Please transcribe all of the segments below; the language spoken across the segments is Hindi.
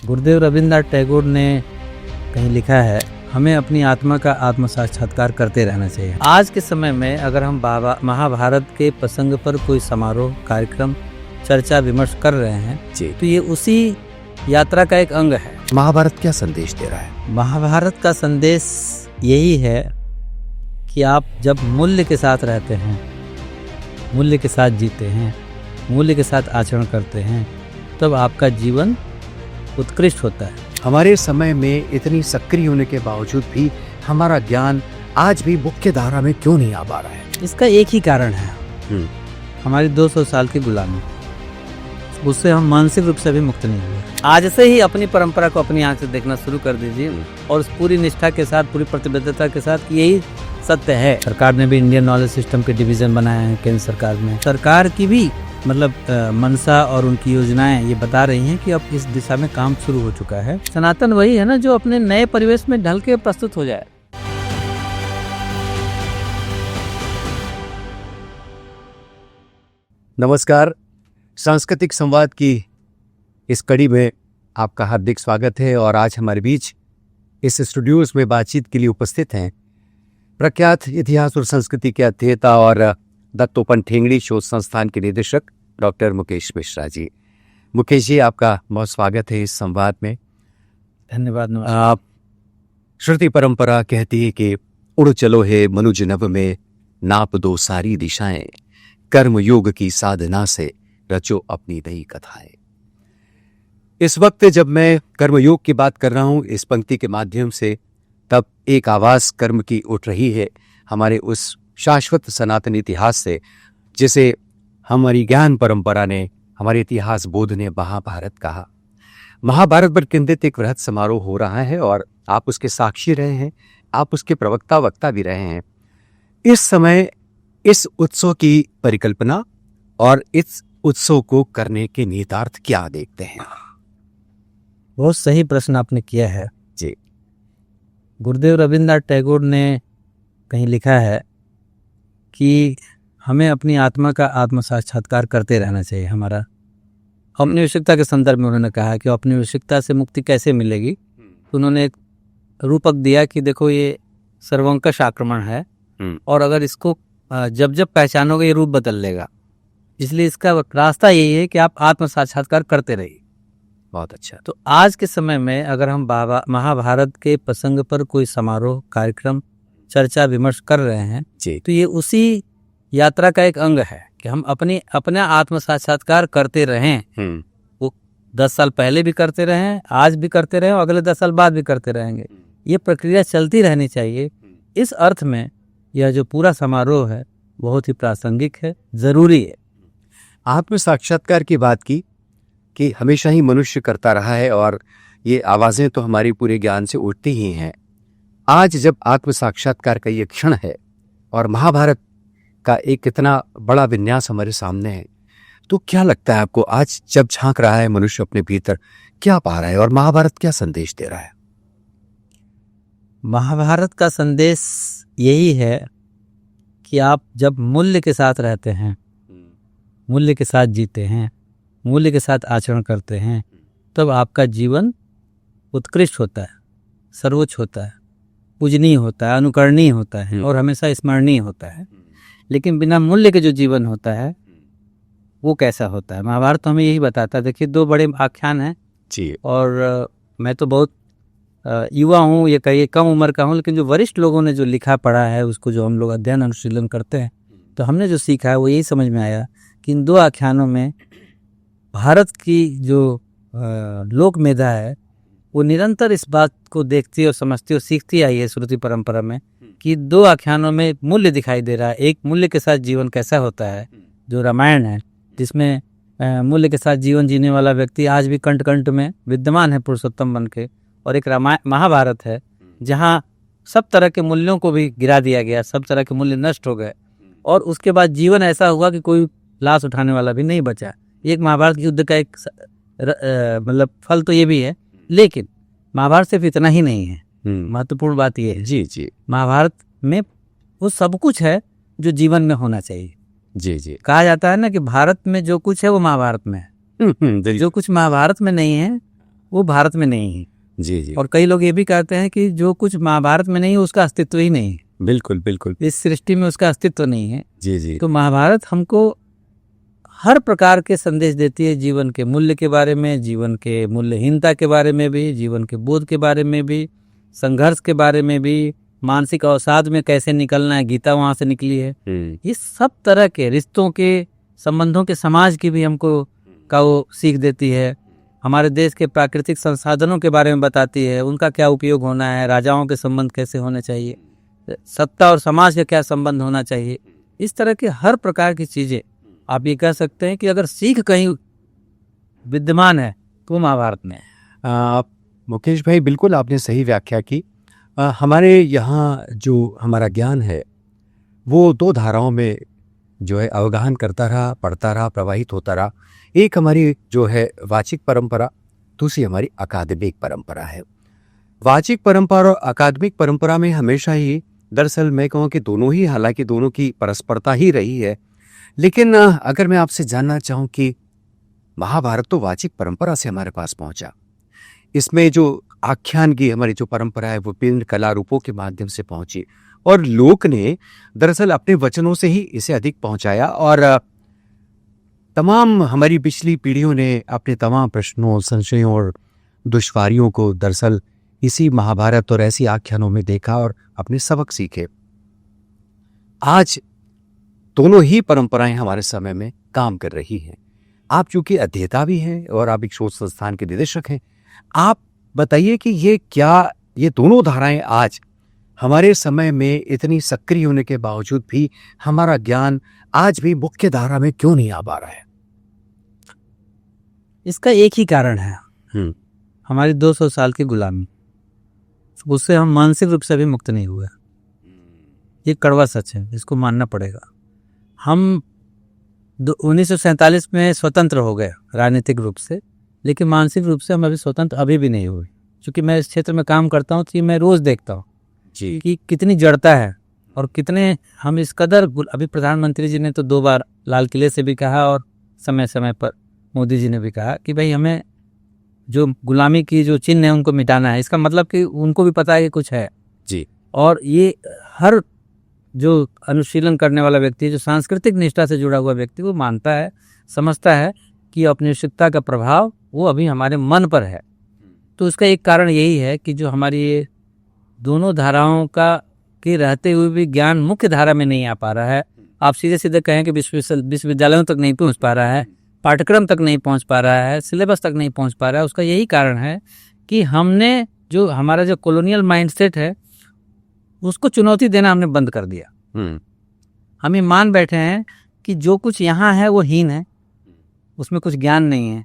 गुरुदेव रविन्द्रनाथ टैगोर ने कहीं लिखा है, हमें अपनी आत्मा का आत्म साक्षात्कार करते रहना चाहिए। आज के समय में अगर हम महाभारत के प्रसंग पर कोई समारोह, कार्यक्रम, चर्चा विमर्श कर रहे हैं जी, तो ये उसी यात्रा का एक अंग है। महाभारत क्या संदेश दे रहा है? महाभारत का संदेश यही है कि आप जब मूल्य के साथ रहते हैं, मूल्य के साथ जीते हैं, मूल्य के साथ आचरण करते हैं, तब आपका जीवन उत्कृष्ट होता है। हमारे समय में इतनी सक्रिय होने के बावजूद भी हमारा ज्ञान आज भी मुख्य धारा में क्यों नहीं आ पा रहा है? इसका एक ही कारण है, हमारी 200 साल की गुलामी। उससे हम मानसिक रूप से भी मुक्त नहीं हुए। आज से ही अपनी परंपरा को अपनी आंख से देखना शुरू कर दीजिए और उस पूरी निष्ठा के साथ, पूरी प्रतिबद्धता के साथ कि यही सत्य है। सरकार ने भी इंडियन नॉलेज सिस्टम के डिवीजन बनाए हैं। केंद्र सरकार में सरकार की भी मंशा और उनकी योजनाएं ये बता रही हैं कि अब इस दिशा में काम शुरू हो चुका है। सनातन वही है ना जो अपने नए परिवेश में ढल के प्रस्तुत हो जाए। नमस्कार, सांस्कृतिक संवाद की इस कड़ी में आपका हार्दिक स्वागत है। और आज हमारे बीच इस स्टूडियोज में बातचीत के लिए उपस्थित हैं प्रख्यात इतिहास और संस्कृति के अध्येता और दत्तोपंत ठेंगड़ी शोध संस्थान के निदेशक डॉक्टर मुकेश मिश्रा जी। मुकेश जी, आपका बहुत स्वागत है इस संवाद में। धन्यवाद। आप श्रुति परंपरा कहती है कि उड़ चलो है मनुज नभ में, नाप दो सारी दिशाएं, कर्म योग की साधना से रचो अपनी नई कथाएं। इस वक्त जब मैं कर्मयोग की बात कर रहा हूं इस पंक्ति के माध्यम से, तब एक आवाज कर्म की उठ रही है हमारे उस शाश्वत सनातन इतिहास से, जिसे हमारी ज्ञान परंपरा ने, हमारे इतिहास बोध ने महाभारत कहा। महाभारत पर केंद्रित एक वृहद समारोह हो रहा है और आप उसके साक्षी रहे हैं, आप उसके प्रवक्ता वक्ता भी रहे हैं। इस समय इस उत्सव की परिकल्पना और इस उत्सव को करने के निहितार्थ क्या देखते हैं? बहुत सही प्रश्न आपने किया है जी। गुरुदेव रविन्द्रनाथ टैगोर ने कहीं लिखा है कि हमें अपनी आत्मा का आत्म साक्षात्कार करते रहना चाहिए। हमारा अपनी आवश्यकता के संदर्भ में उन्होंने कहा कि अपनी आवश्यकता से मुक्ति कैसे मिलेगी। तो उन्होंने एक रूपक दिया कि देखो, ये सर्वंकष आक्रमण है और अगर इसको जब जब पहचानोगे ये रूप बदल लेगा, इसलिए इसका रास्ता यही है कि आप आत्म साक्षात्कार करते रहिए। बहुत अच्छा। तो आज के समय में अगर हम महाभारत के प्रसंग पर कोई समारोह, कार्यक्रम, चर्चा विमर्श कर रहे हैं जी, तो ये उसी यात्रा का एक अंग है कि हम अपना आत्म साक्षात्कार करते रहें। वो 10 साल पहले भी करते रहें, आज भी करते रहें और अगले 10 साल बाद भी करते रहेंगे। ये प्रक्रिया चलती रहनी चाहिए। इस अर्थ में यह जो पूरा समारोह है बहुत ही प्रासंगिक है, जरूरी है। आत्म साक्षात्कार की बात की कि हमेशा ही मनुष्य करता रहा है और ये आवाजें तो हमारी पूरे ज्ञान से उठती ही हैं। आज जब आत्म साक्षात्कार का ये क्षण है और महाभारत का एक इतना बड़ा विन्यास हमारे सामने है, तो क्या लगता है आपको, आज जब झांक रहा है मनुष्य अपने भीतर, क्या पा रहा है और महाभारत क्या संदेश दे रहा है? महाभारत का संदेश यही है कि आप जब मूल्य के साथ रहते हैं, मूल्य के साथ जीते हैं, मूल्य के साथ आचरण करते हैं, तब आपका जीवन उत्कृष्ट होता है, सर्वोच्च होता है, पूजनीय होता है, अनुकरणीय होता है और हमेशा स्मरणीय होता है। लेकिन बिना मूल्य के जो जीवन होता है वो कैसा होता है? महाभारत तो हमें यही बताता है। देखिए, 2 बड़े आख्यान हैं जी। और मैं तो बहुत युवा हूँ, ये कहिए कम उम्र का हूँ, लेकिन जो वरिष्ठ लोगों ने जो लिखा पढ़ा है उसको जो हम लोग अध्ययन अनुशीलन करते हैं तो हमने जो सीखा है वो यही समझ में आया कि इन 2 आख्यानों में भारत की जो लोक मेधा है वो निरंतर इस बात को देखती और समझती और सीखती आई है श्रुति परंपरा में कि 2 आख्यानों में मूल्य दिखाई दे रहा है। एक मूल्य के साथ जीवन कैसा होता है, जो रामायण है, जिसमें मूल्य के साथ जीवन जीने वाला व्यक्ति आज भी कंठ कंठ में विद्यमान है पुरुषोत्तम बन के, और एक महाभारत है जहाँ सब तरह के मूल्यों को भी गिरा दिया गया, सब तरह के मूल्य नष्ट हो गए और उसके बाद जीवन ऐसा हुआ कि कोई लाश उठाने वाला भी नहीं बचा। एक महाभारत युद्ध का एक फल तो ये भी है, लेकिन महाभारत सिर्फ इतना ही नहीं है। महत्वपूर्ण बात ये है जी, महाभारत में वो सब कुछ है जो जीवन में होना चाहिए। जी। कहा जाता है ना कि भारत में जो कुछ है वो महाभारत में है। जो कुछ महाभारत में नहीं है वो भारत में नहीं है। जी जी, और कई लोग ये भी कहते हैं कि जो कुछ महाभारत में नहीं है उसका अस्तित्व ही नहीं है, बिल्कुल बिल्कुल, इस सृष्टि में उसका अस्तित्व नहीं है। जी जी, तो महाभारत हमको हर प्रकार के संदेश देती है, जीवन के मूल्य के बारे में, जीवन के मूल्यहीनता के बारे में भी, जीवन के बोध के बारे में भी, संघर्ष के बारे में भी, मानसिक अवसाद में कैसे निकलना है, गीता वहाँ से निकली है। ये सब तरह के रिश्तों के, संबंधों के, समाज की भी हमको का वो सीख देती है। हमारे देश के प्राकृतिक संसाधनों के बारे में बताती है, उनका क्या उपयोग होना है, राजाओं के संबंध कैसे होने चाहिए, सत्ता और समाज का क्या संबंध होना चाहिए। इस तरह के हर प्रकार की चीज़ें आप ये कह सकते हैं कि अगर सीख कहीं विद्यमान है तो महाभारत में है। मुकेश भाई, बिल्कुल आपने सही व्याख्या की। हमारे यहाँ जो हमारा ज्ञान है वो दो धाराओं में जो है अवगाहन करता रहा, पढ़ता रहा, प्रवाहित होता रहा। एक हमारी जो है वाचिक परंपरा, दूसरी हमारी अकादमिक परंपरा है। वाचिक परंपरा और अकादमिक परंपरा में हमेशा ही, दरअसल मैं कहूँ कि दोनों ही, हालांकि दोनों की परस्परता ही रही है, लेकिन अगर मैं आपसे जानना चाहूँ कि महाभारत तो वाचिक परंपरा से हमारे पास पहुंचा, इसमें जो आख्यान की हमारी जो परंपरा है वो विभिन्न कला रूपों के माध्यम से पहुंची, और लोक ने दरअसल अपने वचनों से ही इसे अधिक पहुंचाया, और तमाम हमारी पिछली पीढ़ियों ने अपने तमाम प्रश्नों, संशयों और दुश्वारियों को दरअसल इसी महाभारत और ऐसी आख्यानों में देखा और अपने सबक सीखे। आज दोनों ही परंपराएं हमारे समय में काम कर रही हैं। आप चूंकि अध्येता भी हैं और आप एक शोध संस्थान के निदेशक हैं, आप बताइए कि ये दोनों धाराएं आज हमारे समय में इतनी सक्रिय होने के बावजूद भी हमारा ज्ञान आज भी मुख्य धारा में क्यों नहीं आ पा रहा है? इसका एक ही कारण है, हमारी 200 साल की गुलामी। उससे हम मानसिक रूप से भी मुक्त नहीं हुए। ये कड़वा सच है, इसको मानना पड़ेगा। हम 1947 में स्वतंत्र हो गए राजनीतिक रूप से, लेकिन मानसिक रूप से हम अभी स्वतंत्र अभी भी नहीं हुए। क्योंकि मैं इस क्षेत्र में काम करता हूँ तो ये मैं रोज देखता हूँ कि कितनी जड़ता है और कितने हम इस कदर। अभी प्रधानमंत्री जी ने तो 2 बार लाल किले से भी कहा और समय समय पर मोदी जी ने भी कहा कि भाई हमें जो गुलामी की जो चिन्ह है उनको मिटाना है। इसका मतलब कि उनको भी पता है कि कुछ है जी। और ये हर जो अनुशीलन करने वाला व्यक्ति, जो सांस्कृतिक निष्ठा से जुड़ा हुआ व्यक्ति, वो मानता है, समझता है कि औपनिवेशिकता का प्रभाव वो अभी हमारे मन पर है। तो इसका एक कारण यही है कि जो हमारी ये दोनों धाराओं का के रहते हुए भी ज्ञान मुख्य धारा में नहीं आ पा रहा है। आप सीधे सीधे कहें कि विश्वविद्यालयों तक नहीं पहुंच पा रहा है, पाठ्यक्रम तक नहीं पहुंच पा रहा है, सिलेबस तक नहीं पहुंच पा रहा है। उसका यही कारण है कि हमने जो हमारा जो कॉलोनियल माइंडसेट है उसको चुनौती देना हमने बंद कर दिया। हम ये मान बैठे हैं कि जो कुछ यहाँ है वो हीन है, उसमें कुछ ज्ञान नहीं है,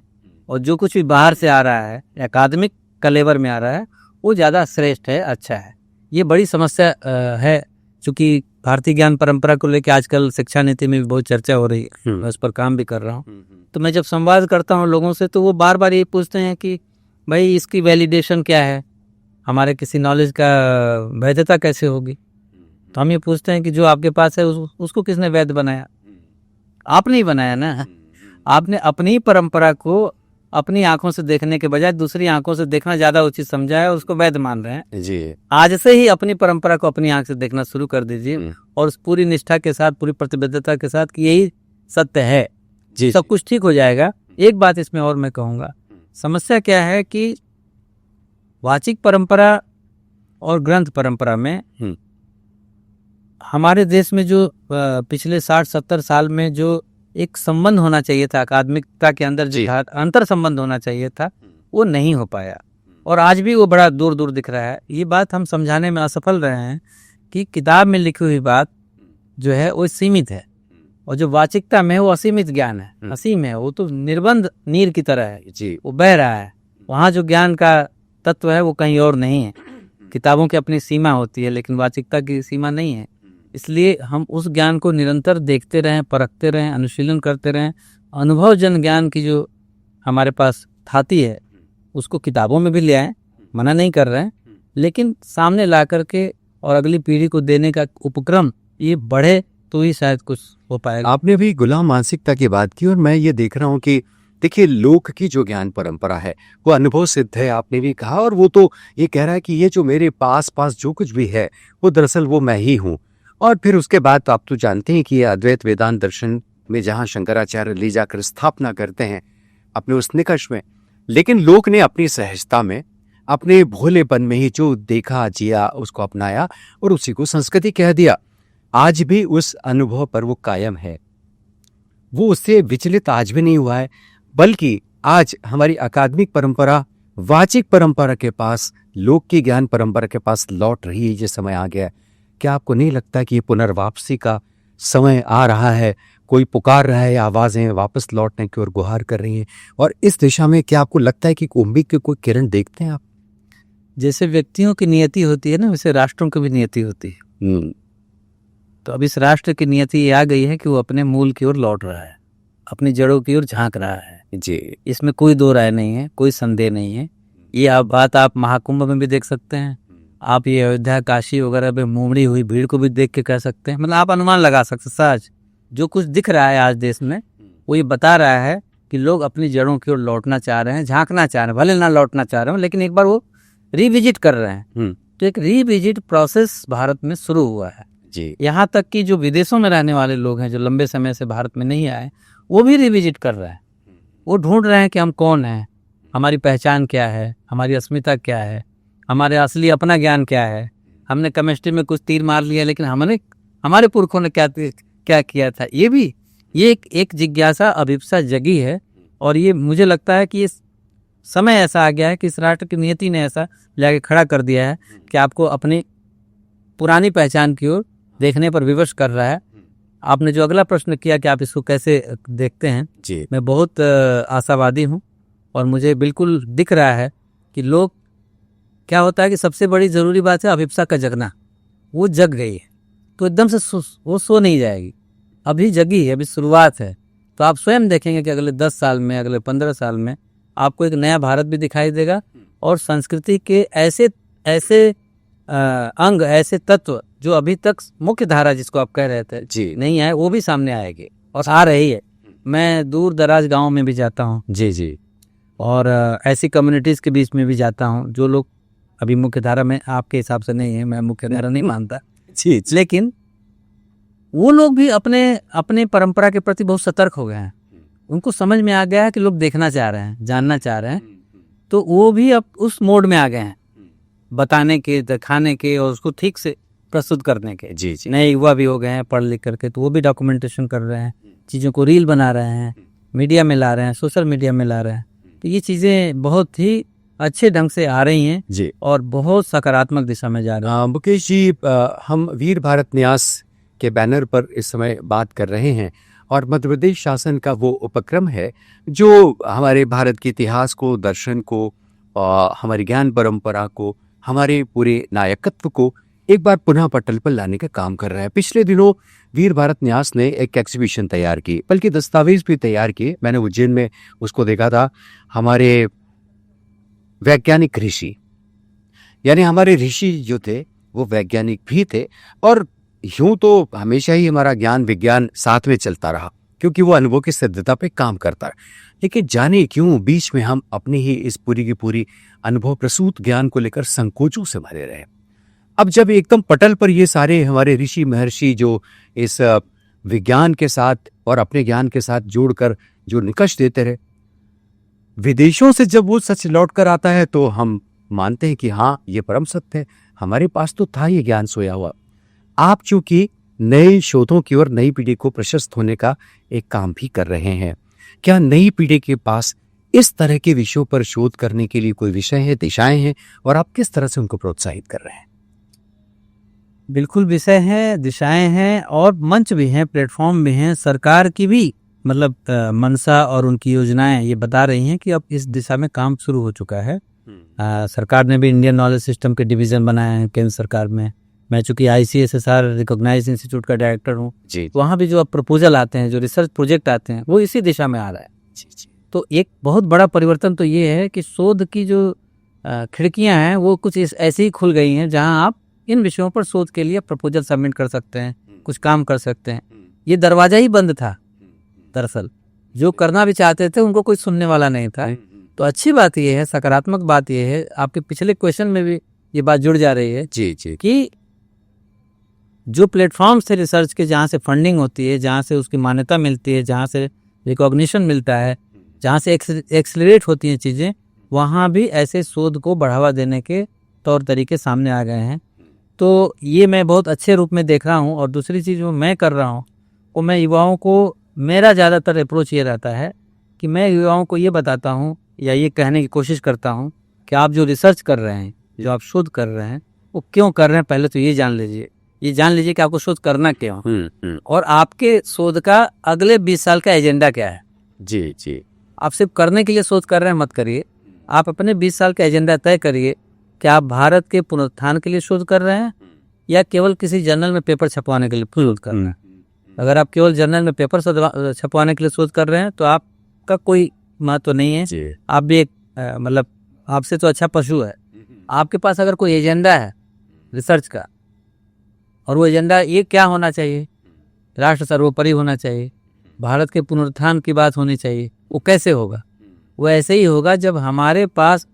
और जो कुछ भी बाहर से आ रहा है, अकादमिक कलेवर में आ रहा है, वो ज़्यादा श्रेष्ठ है, अच्छा है। ये बड़ी समस्या है। चूँकि भारतीय ज्ञान परंपरा को लेकर आजकल शिक्षा नीति में भी बहुत चर्चा हो रही है, मैं उस पर काम भी कर रहा हूँ। तो मैं जब संवाद करता हूँ लोगों से तो वो बार बार ये पूछते हैं कि भाई इसकी वैलिडेशन क्या है, हमारे किसी नॉलेज का वैधता कैसे होगी। तो हम ये पूछते हैं कि जो आपके पास है उसको किसने वैध बनाया? आपने ही बनाया ना। आपने अपनी परंपरा को अपनी आंखों से देखने के बजाय दूसरी आंखों से देखना ज्यादा उचित समझा है और उसको वैध मान रहे हैं जी। आज से ही अपनी परंपरा को अपनी आंख से देखना शुरू कर दीजिए और उस पूरी निष्ठा के साथ, पूरी प्रतिबद्धता के साथ कि यही सत्य है जी, सब कुछ ठीक हो जाएगा। एक बात इसमें और मैं कहूँगा, समस्या क्या है कि वाचिक परंपरा और ग्रंथ परंपरा में हमारे देश में जो पिछले 60-70 साल में जो एक संबंध होना चाहिए था, अकादमिकता के अंदर जो अंतर संबंध होना चाहिए था, वो नहीं हो पाया और आज भी वो बड़ा दूर दूर दिख रहा है। ये बात हम समझाने में असफल रहे हैं कि किताब में लिखी हुई बात जो है वो सीमित है और जो वाचिकता में वो असीमित ज्ञान है, असीम है। वो तो निर्बंध नीर की तरह है जी, वो बह रहा है। वहाँ जो ज्ञान का तत्व है वो कहीं और नहीं है। किताबों की अपनी सीमा होती है लेकिन वाचिकता की सीमा नहीं है। इसलिए हम उस ज्ञान को निरंतर देखते रहें, परखते रहें, अनुशीलन करते रहें। अनुभव जन ज्ञान की जो हमारे पास थाती है उसको किताबों में भी ले आएं, मना नहीं कर रहे हैं, लेकिन सामने ला करके और अगली पीढ़ी को देने का उपक्रम ये बढ़े तो ही शायद कुछ हो पाएगा। आपने अभी गुलाम मानसिकता की बात की और मैं ये देख रहा हूँ कि देखिए, लोक की जो ज्ञान परंपरा है वो अनुभव सिद्ध है, आपने भी कहा, और वो तो ये कह रहा है कि ये जो मेरे पास पास जो कुछ भी है वो दरअसल वो मैं ही हूँ। और फिर उसके बाद तो आप तो जानते हैं कि ये अद्वैत वेदांत दर्शन में जहाँ शंकराचार्य ले जाकर स्थापना करते हैं अपने उस निकष में, लेकिन लोक ने अपनी सहजता में, अपने भोलेपन में ही जो देखा जिया उसको अपनाया और उसी को संस्कृति कह दिया। आज भी उस अनुभव पर वो कायम है, वो उससे विचलित आज भी नहीं हुआ है, बल्कि आज हमारी अकादमिक परंपरा, वाचिक परंपरा के पास, लोक की ज्ञान परंपरा के पास लौट रही है। ये समय आ गया है। क्या आपको नहीं लगता कि ये पुनर्वापसी का समय आ रहा है? कोई पुकार रहा है, आवाजें वापस लौटने की ओर गुहार कर रही हैं, और इस दिशा में क्या आपको लगता है कि उम्मीद की कोई किरण देखते हैं आप? जैसे व्यक्तियों की नियति होती है ना, वैसे राष्ट्रों की भी नियति होती है। तो अब इस राष्ट्र की नियति ये आ गई है कि वो अपने मूल की ओर लौट रहा है, अपनी जड़ों की ओर झांक रहा है जी। इसमें कोई दो राय नहीं है, कोई संदेह नहीं है। ये बात आप महाकुंभ में भी देख सकते हैं, आप ये अयोध्या काशी वगैरह में मुमड़ी हुई भीड़ को भी देख के कह सकते हैं। मतलब आप अनुमान लगा सकते हैं, सच जो कुछ दिख रहा है आज देश में वो ये बता रहा है कि लोग अपनी जड़ों की ओर लौटना चाह रहे हैं, झांकना चाह रहे हैं, भले ना लौटना चाह रहे हो लेकिन एक बार वो रिविजिट कर रहे हैं। तो एक रिविजिट प्रोसेस भारत में शुरू हुआ है जी। यहाँ तक कि जो विदेशों में रहने वाले लोग हैं, जो लंबे समय से भारत में नहीं आए, वो भी रिविजिट कर रहे हैं। वो ढूंढ रहे हैं कि हम कौन हैं, हमारी पहचान क्या है, हमारी अस्मिता क्या है, हमारे असली अपना ज्ञान क्या है। हमने केमिस्ट्री में कुछ तीर मार लिया, लेकिन हमारे पुरखों ने क्या किया था, ये एक जिज्ञासा, अभिप्सा जगी है। और ये मुझे लगता है कि ये समय ऐसा आ गया है कि इस राष्ट्र की नियति ने ऐसा लाके खड़ा कर दिया है कि आपको अपनी पुरानी पहचान की ओर देखने पर विवश कर रहा है। आपने जो अगला प्रश्न किया कि आप इसको कैसे देखते हैं जी। मैं बहुत आशावादी हूं और मुझे बिल्कुल दिख रहा है कि लोग, क्या होता है कि सबसे बड़ी ज़रूरी बात है अभिप्सा का जगना। वो जग गई है तो एकदम से वो सो नहीं जाएगी, अभी जगी है, अभी शुरुआत है। तो आप स्वयं देखेंगे कि अगले 10 साल में, अगले 15 साल में आपको एक नया भारत भी दिखाई देगा और संस्कृति के ऐसे अंग, ऐसे तत्व जो अभी तक मुख्य धारा जिसको आप कह रहे थे जी। नहीं आए, वो भी सामने आएंगे और आ रही है। मैं दूर दराज गाँव में भी जाता हूँ जी जी। और ऐसी कम्युनिटीज़ के बीच में भी जाता हूँ जो लोग अभी मुख्य धारा में आपके हिसाब से नहीं है, मैं मुख्य धारा नहीं मानता जी। लेकिन वो लोग भी अपने परंपरा के प्रति बहुत सतर्क हो गए हैं। उनको समझ में आ गया है कि लोग देखना चाह रहे हैं, जानना चाह रहे हैं, तो वो भी अब उस मोड में आ गए हैं, बताने के, दिखाने के और उसको ठीक से प्रस्तुत करने के। जी जी। नए युवा भी हो गए हैं पढ़ लिख करके, तो वो भी डॉक्यूमेंटेशन कर रहे हैं, चीज़ों को रील बना रहे हैं, मीडिया में ला रहे हैं, सोशल मीडिया में ला रहे हैं। तो ये चीज़ें बहुत ही अच्छे ढंग से आ रही हैं जी। और बहुत सकारात्मक दिशा में जा रही हैं। मुकेश जी, हम वीर भारत न्यास के बैनर पर इस समय बात कर रहे हैं और मध्य प्रदेश शासन का वो उपक्रम है जो हमारे भारत के इतिहास को, दर्शन को, हमारी ज्ञान परंपरा को, हमारे पूरे नायकत्व को एक बार पुनः पटल पर लाने का काम कर रहा है। पिछले दिनों वीर भारत न्यास ने एक एग्जीबिशन तैयार की, बल्कि दस्तावेज भी तैयार किए। मैंने उज्जैन में उसको देखा था। हमारे वैज्ञानिक ऋषि, यानी हमारे ऋषि जो थे वो वैज्ञानिक भी थे, और यूं तो हमेशा ही हमारा ज्ञान विज्ञान साथ में चलता रहा क्योंकि वो अनुभव की सिद्धता पे काम करता है। लेकिन जाने क्यों बीच में हम अपनी ही इस पूरी की पूरी अनुभव प्रसूत ज्ञान को लेकर संकोचों से भरे रहे। अब जब एकदम पटल पर ये सारे हमारे ऋषि महर्षि जो इस विज्ञान के साथ और अपने ज्ञान के साथ जोड़कर जो निकष देते रहे, विदेशों से जब वो सच लौट कर आता है तो हम मानते हैं कि हाँ, ये परम सत्य है, हमारे पास तो था ये ज्ञान सोया हुआ। आप चूंकि नए शोधों की ओर नई पीढ़ी को प्रशस्त होने का एक काम भी कर रहे हैं, क्या नई पीढ़ी के पास इस तरह के विषयों पर शोध करने के लिए कोई विषय है, दिशाएं हैं, और आप किस तरह से उनको प्रोत्साहित कर रहे हैं? बिल्कुल विषय है, दिशाएं हैं और मंच भी हैं, प्लेटफॉर्म भी हैं। सरकार की भी मतलब मनसा और उनकी योजनाएं ये बता रही हैं कि अब इस दिशा में काम शुरू हो चुका है। सरकार ने भी इंडियन नॉलेज सिस्टम के डिवीजन बनाए हैं केंद्र सरकार में। मैं चूंकि ICSSR रिकॉग्नाइज्ड इंस्टीट्यूट का डायरेक्टर हूँ, वहाँ भी जो अब प्रपोजल आते हैं, जो रिसर्च प्रोजेक्ट आते हैं, वो इसी दिशा में आ रहा है। तो एक बहुत बड़ा परिवर्तन तो ये है कि शोध की जो खिड़कियाँ हैं वो कुछ ऐसी ही खुल गई हैं जहाँ आप इन विषयों पर शोध के लिए प्रपोजल सबमिट कर सकते हैं, कुछ काम कर सकते हैं। ये दरवाजा ही बंद था दरअसल, जो करना भी चाहते थे उनको कोई सुनने वाला नहीं था। तो अच्छी बात यह है, सकारात्मक बात यह है, आपके पिछले क्वेश्चन में भी ये बात जुड़ जा रही है जी जी कि जो प्लेटफॉर्म्स थे रिसर्च के, जहाँ से फंडिंग होती है, जहाँ से उसकी मान्यता मिलती है, जहाँ से रिकॉग्निशन मिलता है, जहाँ से एक्सलरेट होती हैं चीज़ें, वहाँ भी ऐसे शोध को बढ़ावा देने के तौर तरीके सामने आ गए हैं। तो ये मैं बहुत अच्छे रूप में देख रहा हूँ। और दूसरी चीज़ जो मैं कर रहा हूँ वो मैं युवाओं को, मेरा ज़्यादातर अप्रोच ये रहता है कि मैं युवाओं को ये बताता हूँ या ये कहने की कोशिश करता हूँ कि आप जो रिसर्च कर रहे हैं, जो आप शोध कर रहे हैं, वो क्यों कर रहे हैं, पहले तो ये जान लीजिए कि आपको शोध करना क्यों, और आपके शोध का अगले 20 साल का एजेंडा क्या है। जी जी आप सिर्फ करने के लिए शोध कर रहे हैं मत करिए, आप अपने 20 साल का एजेंडा तय करिए कि आप भारत के पुनरुत्थान के लिए शोध कर रहे हैं या केवल किसी जर्नल में पेपर छपवाने के लिए शोध कर रहे हैं। अगर आप केवल जर्नल में पेपर छपवाने के लिए शोध कर रहे हैं तो आपका कोई महत्व नहीं है। जी आप भी एक मतलब आपसे तो अच्छा पशु है। आपके पास अगर कोई एजेंडा है रिसर्च का, और वो एजेंडा ये क्या होना चाहिए, राष्ट्र सर्वोपरि होना चाहिए, भारत के पुनरुत्थान की बात होनी चाहिए, वो कैसे होगा? वो ऐसे ही होगा जब हमारे पास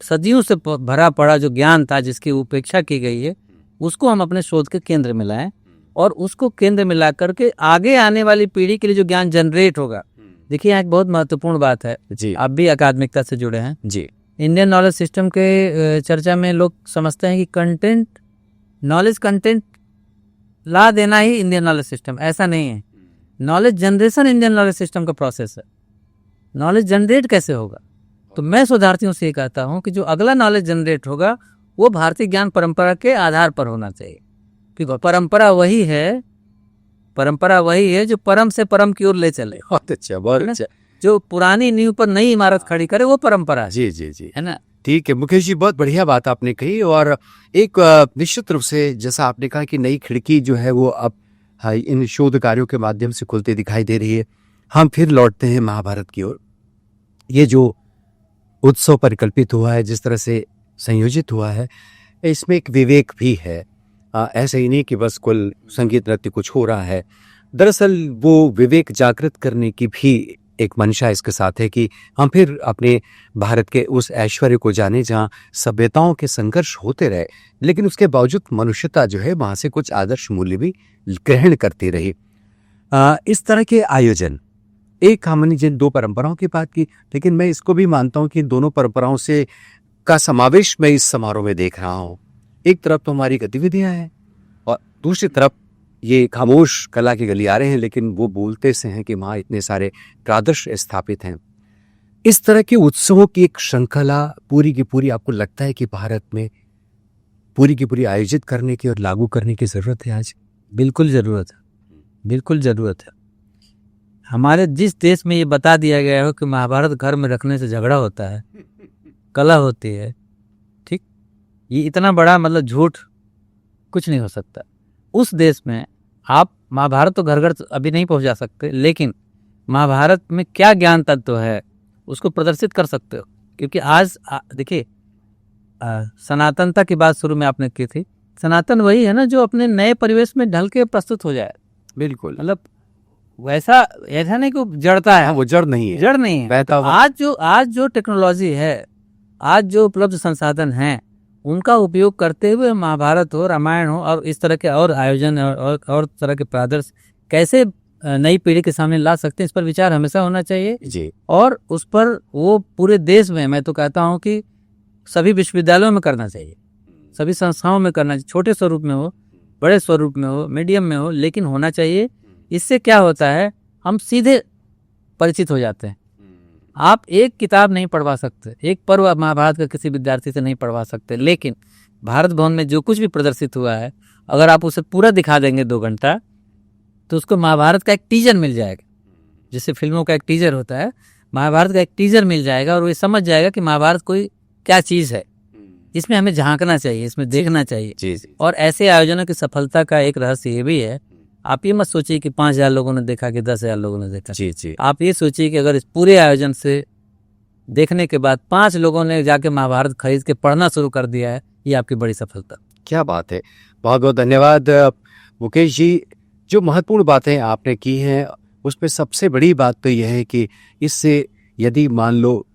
सदियों से भरा पड़ा जो ज्ञान था, जिसकी उपेक्षा की गई है, उसको हम अपने शोध के केंद्र में लाएं, और उसको केंद्र में ला करके आगे आने वाली पीढ़ी के लिए जो ज्ञान जनरेट होगा। देखिए, यहाँ एक बहुत महत्वपूर्ण बात है जी आप भी अकादमिकता से जुड़े हैं। जी इंडियन नॉलेज सिस्टम के चर्चा में लोग समझते हैं कि नॉलेज कंटेंट ला देना ही इंडियन नॉलेज सिस्टम, ऐसा नहीं है। Knowledge generation Indian knowledge system का प्रोसेस है। नॉलेज जनरेट कैसे होगा? तो मैं शोधार्थियों से ये कहता हूँ कि जो अगला नॉलेज जनरेट होगा वो भारतीय ज्ञान परंपरा के आधार पर होना चाहिए, क्योंकि परंपरा वही है जो परम से परम की ओर ले चले। बहुत अच्छा, बहुत अच्छा। जो पुरानी नींव पर नई इमारत खड़ी करे, वो परंपरा है। जी जी जी है ना? ठीक है मुकेश जी, बहुत बढ़िया बात आपने कही। और एक निश्चित रूप से जैसा आपने कहा कि नई खिड़की जो है वो अब इन शोध कार्यों के माध्यम से खुलती दिखाई दे रही है। हम फिर लौटते हैं महाभारत की ओर। ये जो उत्सव परिकल्पित हुआ है, जिस तरह से संयोजित हुआ है, इसमें एक विवेक भी है। ऐसे ही नहीं कि बस कुल संगीत नृत्य कुछ हो रहा है। दरअसल वो विवेक जागृत करने की भी एक मंशा इसके साथ है कि हम फिर अपने भारत के उस ऐश्वर्य को जाने जहाँ सभ्यताओं के संघर्ष होते रहे, लेकिन उसके बावजूद मनुष्यता जो है वहाँ से कुछ आदर्श मूल्य भी ग्रहण करती रही। इस तरह के आयोजन, एक हमने जिन दो परंपराओं की बात की, लेकिन मैं इसको भी मानता हूँ कि दोनों परंपराओं से का समावेश मैं इस समारोह में देख रहा हूँ। एक तरफ तो हमारी गतिविधियां हैं और दूसरी तरफ ये खामोश कला के गलियारे हैं, लेकिन वो बोलते से हैं कि वहाँ इतने सारे प्रादर्श स्थापित हैं। इस तरह के उत्सवों की एक श्रृंखला पूरी की पूरी आपको लगता है कि भारत में पूरी की पूरी आयोजित करने की और लागू करने की जरूरत है आज? बिल्कुल ज़रूरत है, बिल्कुल ज़रूरत है। हमारे जिस देश में ये बता दिया गया हो कि महाभारत घर में रखने से झगड़ा होता है, कला होती है, ठीक, ये इतना बड़ा मतलब झूठ कुछ नहीं हो सकता। उस देश में आप महाभारत तो घर घर अभी नहीं पहुंचा सकते, लेकिन महाभारत में क्या ज्ञान तत्व है उसको प्रदर्शित कर सकते हो। क्योंकि आज देखिए, सनातनता की बात शुरू में आपने की थी। सनातन वही है ना जो अपने नए परिवेश में ढल के प्रस्तुत हो जाए। बिल्कुल, मतलब वैसा ऐसा नहीं कि जड़ता है। वो जड़ नहीं है, जड़ नहीं है। आज जो टेक्नोलॉजी है, आज जो उपलब्ध संसाधन हैं, उनका उपयोग करते हुए महाभारत हो, रामायण हो और इस तरह के और आयोजन और तरह के प्रादर्श कैसे नई पीढ़ी के सामने ला सकते हैं, इस पर विचार हमेशा होना चाहिए जी। और उस पर वो पूरे देश में, मैं तो कहता हूँ कि सभी विश्वविद्यालयों में करना चाहिए, सभी संस्थाओं में करना चाहिए, छोटे स्वरूप में हो, बड़े स्वरूप में हो, मीडियम में हो, लेकिन होना चाहिए। इससे क्या होता है, हम सीधे परिचित हो जाते हैं। आप एक किताब नहीं पढ़वा सकते, एक पर्व महाभारत का किसी विद्यार्थी से नहीं पढ़वा सकते, लेकिन भारत भवन में जो कुछ भी प्रदर्शित हुआ है, अगर आप उसे पूरा दिखा देंगे 2 घंटा, तो उसको महाभारत का एक टीजर मिल जाएगा। जैसे फिल्मों का एक टीजर होता है, महाभारत का एक टीजर मिल जाएगा और वो समझ जाएगा कि महाभारत कोई क्या चीज़ है, इसमें हमें झांकना चाहिए, इसमें देखना चाहिए। जी। और ऐसे आयोजनों की सफलता का एक रहस्य ये भी है, आप ये मत सोचिए कि 5,000 लोगों ने देखा कि 10,000 लोगों ने देखा। जी जी। आप ये सोचिए कि अगर इस पूरे आयोजन से देखने के बाद 5 लोगों ने जाके महाभारत खरीद के पढ़ना शुरू कर दिया है, ये आपकी बड़ी सफलता। क्या बात है, बहुत बहुत धन्यवाद मुकेश जी। जो महत्वपूर्ण बातें आपने की हैं उसमें सबसे बड़ी बात तो यह है कि इससे यदि मान लो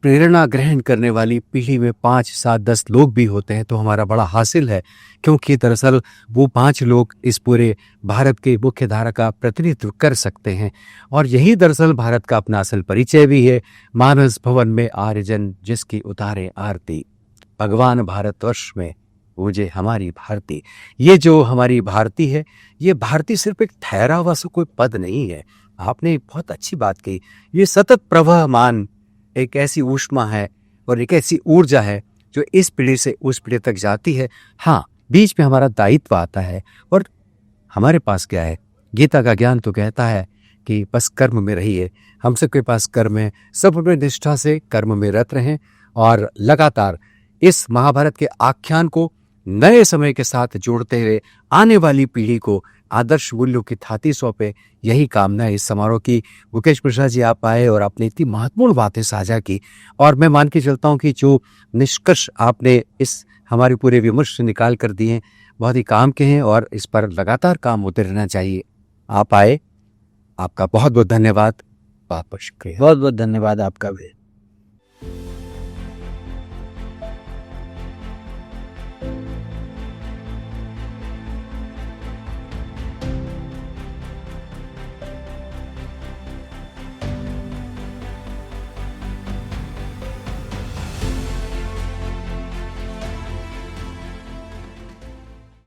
प्रेरणा ग्रहण करने वाली पीढ़ी में 5, 7, 10 लोग भी होते हैं तो हमारा बड़ा हासिल है, क्योंकि दरअसल वो 5 लोग इस पूरे भारत के मुख्य धारा का प्रतिनिधित्व कर सकते हैं। और यही दरअसल भारत का अपना असल परिचय भी है। मानस भवन में आर्यजन जिसकी उतारे आरती, भगवान भारतवर्ष में मुझे हमारी भारती। ये जो हमारी भारती है, ये भारती सिर्फ एक ठहरा हुआ सा कोई पद नहीं है। आपने बहुत अच्छी बात कही, ये सतत प्रवहमान एक ऐसी ऊष्मा है और एक ऐसी ऊर्जा है जो इस पीढ़ी से उस पीढ़ी तक जाती है। हाँ, बीच में हमारा दायित्व आता है और हमारे पास क्या है, गीता का ज्ञान तो कहता है कि बस कर्म में रहिए। हम सबके पास कर्म है, सब अपने निष्ठा से कर्म में रत रहें और लगातार इस महाभारत के आख्यान को नए समय के साथ जोड़ते हुए आने वाली पीढ़ी को आदर्श मूल्यों की थाती सौंपे। यही कामना है इस समारोह की। मुकेश मिश्रा जी, आप आए और आपने इतनी महत्वपूर्ण बातें साझा की और मैं मान के चलता हूँ कि जो निष्कर्ष आपने इस हमारे पूरे विमर्श से निकाल कर दिए हैं बहुत ही काम के हैं और इस पर लगातार काम होते रहना चाहिए। आप आए, आपका बहुत बहुत धन्यवाद। बहुत बहुत शुक्रिया। बहुत बहुत धन्यवाद आपका भी।